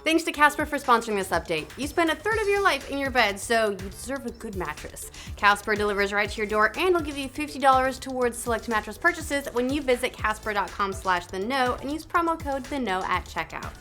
Thanks to Casper for sponsoring this update. You spend a third of your life in your bed, so you deserve a good mattress. Casper delivers right to your door and will give you $50 towards select mattress purchases when you visit casper.com/theknow and use promo code THEKNOW at checkout.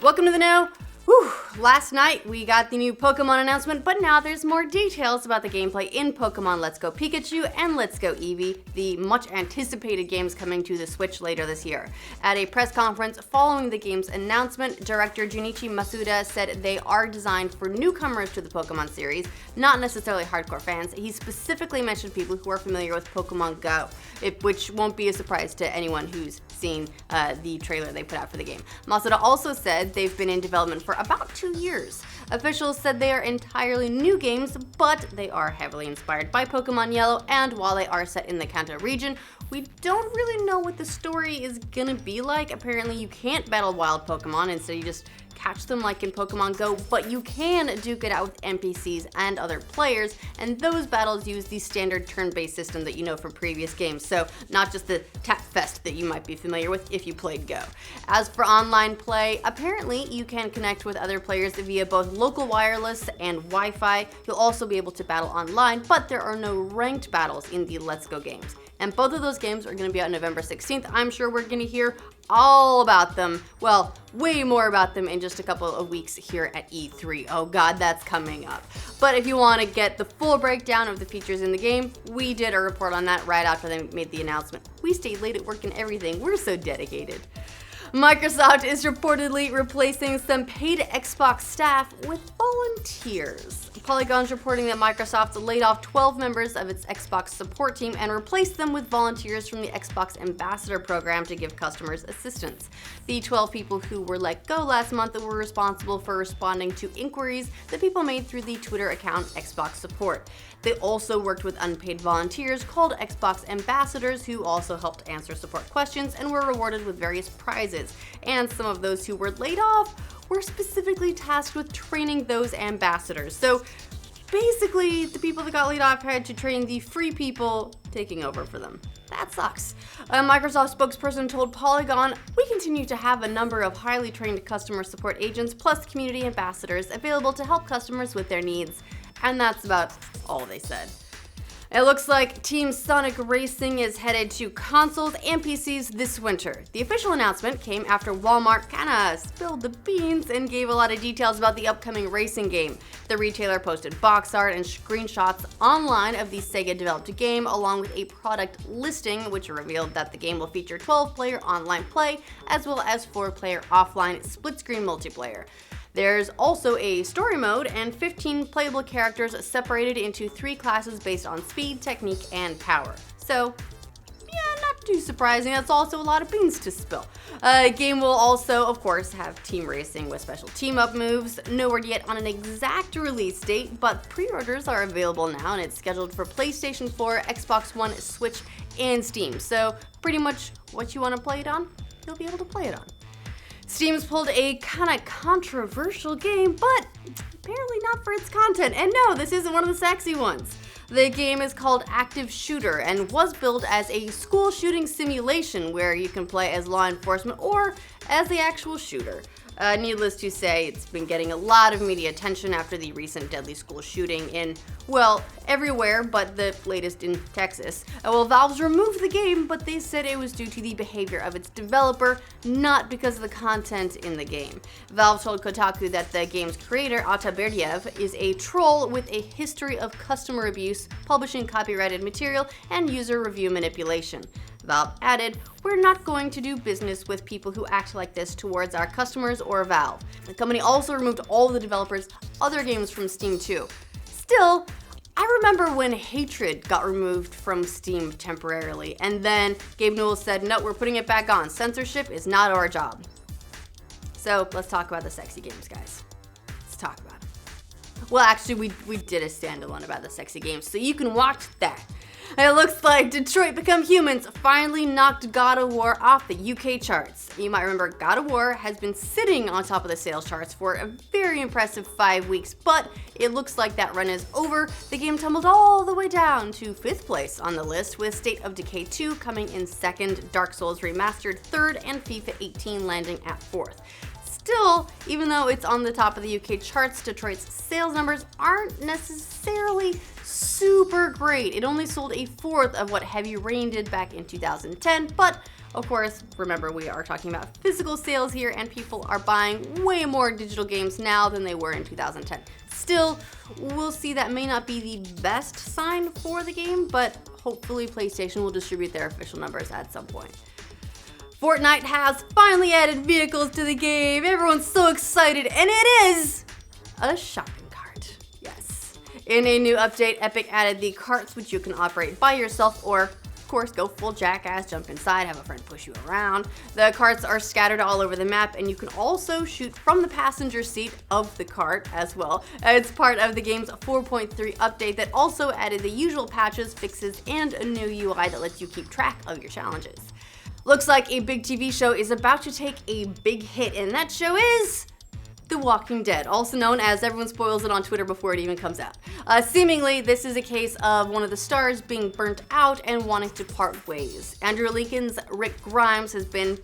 Welcome to The Know. Whew. Last night we got the new Pokemon announcement, but now there's more details about the gameplay in Pokemon Let's Go Pikachu and Let's Go Eevee, the much anticipated games coming to the Switch later this year. At a press conference following the game's announcement, director Junichi Masuda said they are designed for newcomers to the Pokemon series, not necessarily hardcore fans. He specifically mentioned people who are familiar with Pokemon Go, which won't be a surprise to anyone who's seen the trailer they put out for the game. Masuda also said they've been in development for about 2 years. Officials said they are entirely new games, but they are heavily inspired by Pokemon Yellow, and while they are set in the Kanto region, we don't really know what the story is gonna be like. Apparently you can't battle wild Pokemon, instead you just catch them like in Pokemon Go, but you can duke it out with NPCs and other players, and those battles use the standard turn-based system that you know from previous games, so not just the tap fest that you might be familiar with if you played Go. As for online play, apparently you can connect with other players via both local wireless and Wi-Fi. You'll also be able to battle online, but there are no ranked battles in the Let's Go games. And both of those games are going to be out November 16th. I'm sure we're going to hear all about them, well, way more about them in just a couple of weeks here at E3. Oh god, that's coming up. But if you want to get the full breakdown of the features in the game, we did a report on that right after they made the announcement. We stayed late at work and everything. We're so dedicated. Microsoft is reportedly replacing some paid Xbox staff with volunteers. Polygon's reporting that Microsoft laid off 12 members of its Xbox support team and replaced them with volunteers from the Xbox Ambassador program to give customers assistance. The 12 people who were let go last month were responsible for responding to inquiries that people made through the Twitter account Xbox Support. They also worked with unpaid volunteers called Xbox Ambassadors who also helped answer support questions and were rewarded with various prizes. And some of those who were laid off were specifically tasked with training those ambassadors. So basically, the people that got laid off had to train the free people taking over for them. That sucks. A Microsoft spokesperson told Polygon, "We continue to have a number of highly trained customer support agents plus community ambassadors available to help customers with their needs." And that's about all they said. It looks like Team Sonic Racing is headed to consoles and PCs this winter. The official announcement came after Walmart kinda spilled the beans and gave a lot of details about the upcoming racing game. The retailer posted box art and screenshots online of the Sega-developed game, along with a product listing, which revealed that the game will feature 12-player online play, as well as 4-player offline split-screen multiplayer. There's also a story mode and 15 playable characters separated into 3 classes based on speed, technique, and power. So, yeah, not too surprising. That's also a lot of beans to spill. Game will also, of course, have team racing with special team-up moves. No word yet on an exact release date, but pre-orders are available now, and it's scheduled for PlayStation 4, Xbox One, Switch, and Steam. So, pretty much what you want to play it on, you'll be able to play it on. Steam's pulled a kinda controversial game, but apparently not for its content. And no, this isn't one of the sexy ones. The game is called Active Shooter and was billed as a school shooting simulation where you can play as law enforcement or as the actual shooter. Needless to say, it's been getting a lot of media attention after the recent deadly school shooting in, well, everywhere but the latest in Texas. Valve's removed the game, but they said it was due to the behavior of its developer, not because of the content in the game. Valve told Kotaku that the game's creator, Ata Berdiev, is a troll with a history of customer abuse, publishing copyrighted material, and user review manipulation. Valve added, "We're not going to do business with people who act like this towards our customers or Valve." The company also removed all the developers' other games from Steam too. Still, I remember when Hatred got removed from Steam temporarily, and then Gabe Newell said, "No, we're putting it back on. Censorship is not our job." So let's talk about the sexy games, guys. Let's talk about it. Well, actually, we did a standalone about the sexy games, so you can watch that. It looks like Detroit Become Humans finally knocked God of War off the UK charts. You might remember God of War has been sitting on top of the sales charts for a very impressive 5 weeks, but it looks like that run is over. The game tumbled all the way down to 5th place on the list, with State of Decay 2 coming in 2nd, Dark Souls Remastered 3rd, and FIFA 18 landing at 4th. Still, even though it's on the top of the UK charts, Detroit's sales numbers aren't necessarily super great. It only sold a 1/4 of what Heavy Rain did back in 2010, but of course, remember, we are talking about physical sales here, and people are buying way more digital games now than they were in 2010. Still, we'll see, that may not be the best sign for the game, but hopefully PlayStation will distribute their official numbers at some point. Fortnite has finally added vehicles to the game. Everyone's so excited, and it is a shopping cart. Yes. In a new update, Epic added the carts, which you can operate by yourself or, of course, go full jackass, jump inside, have a friend push you around. The carts are scattered all over the map, and you can also shoot from the passenger seat of the cart as well. It's part of the game's 4.3 update that also added the usual patches, fixes, and a new UI that lets you keep track of your challenges. Looks like a big TV show is about to take a big hit, and that show is The Walking Dead, also known as, everyone spoils it on Twitter before it even comes out. Seemingly, this is a case of one of the stars being burnt out and wanting to part ways. Andrew Lincoln's Rick Grimes has been,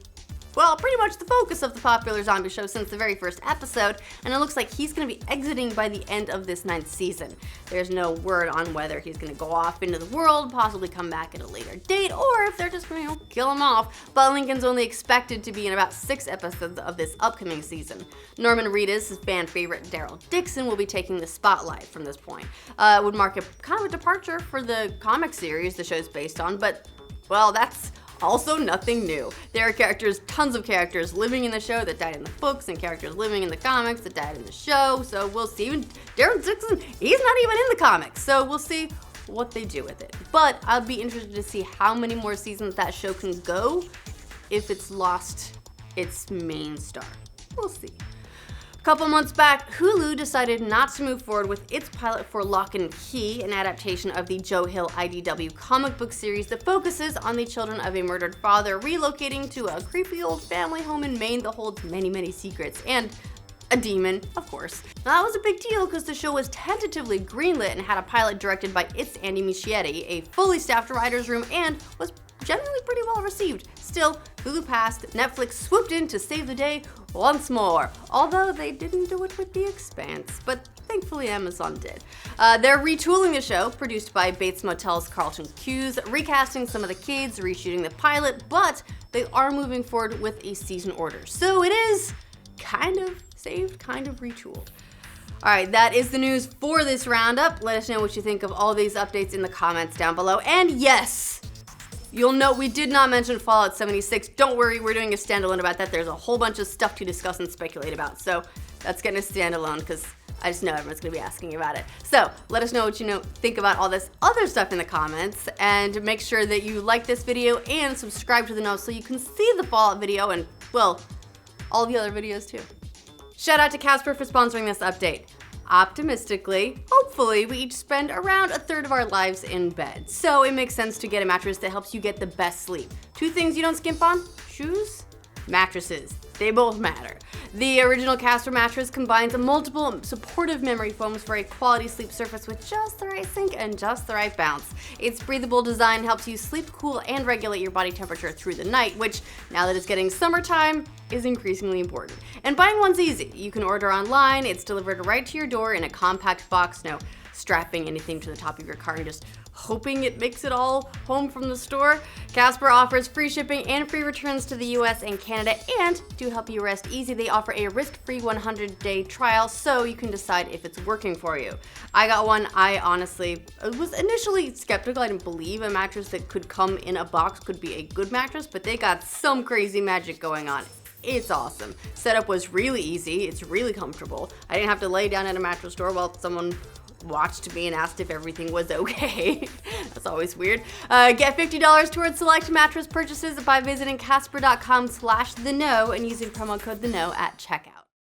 well, pretty much the focus of the popular zombie show since the very first episode, and it looks like he's going to be exiting by the end of this 9th season. There's no word on whether he's going to go off into the world, possibly come back at a later date, or if they're just going to, kill him off. But Lincoln's only expected to be in about 6 episodes of this upcoming season. Norman Reedus, his fan favorite Daryl Dixon, will be taking the spotlight from this point. It would mark a kind of a departure for the comic series the show's based on, but, well, that's also nothing new. There are characters, tons of characters living in the show that died in the books, and characters living in the comics that died in the show, so we'll see. Even Daryl Dixon, he's not even in the comics, so we'll see what they do with it. But I'd be interested to see how many more seasons that show can go if it's lost its main star. We'll see. A couple months back, Hulu decided not to move forward with its pilot for Lock and Key, an adaptation of the Joe Hill IDW comic book series that focuses on the children of a murdered father relocating to a creepy old family home in Maine that holds many, many secrets, and a demon, of course. Now, that was a big deal because the show was tentatively greenlit and had a pilot directed by its Andy Muschietti, a fully staffed writer's room, and was generally pretty well received. Still, Hulu passed, Netflix swooped in to save the day once more, although they didn't do it with The Expanse, but thankfully Amazon did. They're retooling the show, produced by Bates Motel's Carlton Cuse, recasting some of the kids, reshooting the pilot, but they are moving forward with a season order. So it is kind of saved, kind of retooled. Alright, that is the news for this roundup. Let us know what you think of all these updates in the comments down below. And yes, you'll note we did not mention Fallout 76. Don't worry, we're doing a standalone about that. There's a whole bunch of stuff to discuss and speculate about. So that's getting a standalone because I just know everyone's going to be asking about it. So let us know what you think about all this other stuff in the comments. And make sure that you like this video and subscribe to the notes so you can see the Fallout video and, well, all the other videos too. Shout out to Casper for sponsoring this update. Optimistically, hopefully, we each spend around 1/3 of our lives in bed. So it makes sense to get a mattress that helps you get the best sleep. 2 things you don't skimp on: shoes, mattresses. They both matter. The original Casper mattress combines multiple supportive memory foams for a quality sleep surface with just the right sink and just the right bounce. Its breathable design helps you sleep cool and regulate your body temperature through the night, which, now that it's getting summertime, is increasingly important. And buying one's easy. You can order online, it's delivered right to your door in a compact box, no strapping anything to the top of your car and just hoping it makes it all home from the store. Casper offers free shipping and free returns to the US and Canada, and to help you rest easy, they offer a risk-free 100-day trial so you can decide if it's working for you. I got one. I honestly was initially skeptical. I didn't believe a mattress that could come in a box could be a good mattress, but they got some crazy magic going on. It's awesome. Setup was really easy. It's really comfortable. I didn't have to lay down at a mattress store while someone watched me and asked if everything was okay. That's always weird. Get $50 towards select mattress purchases by visiting casper.com/theknow and using promo code THEKNOW at checkout.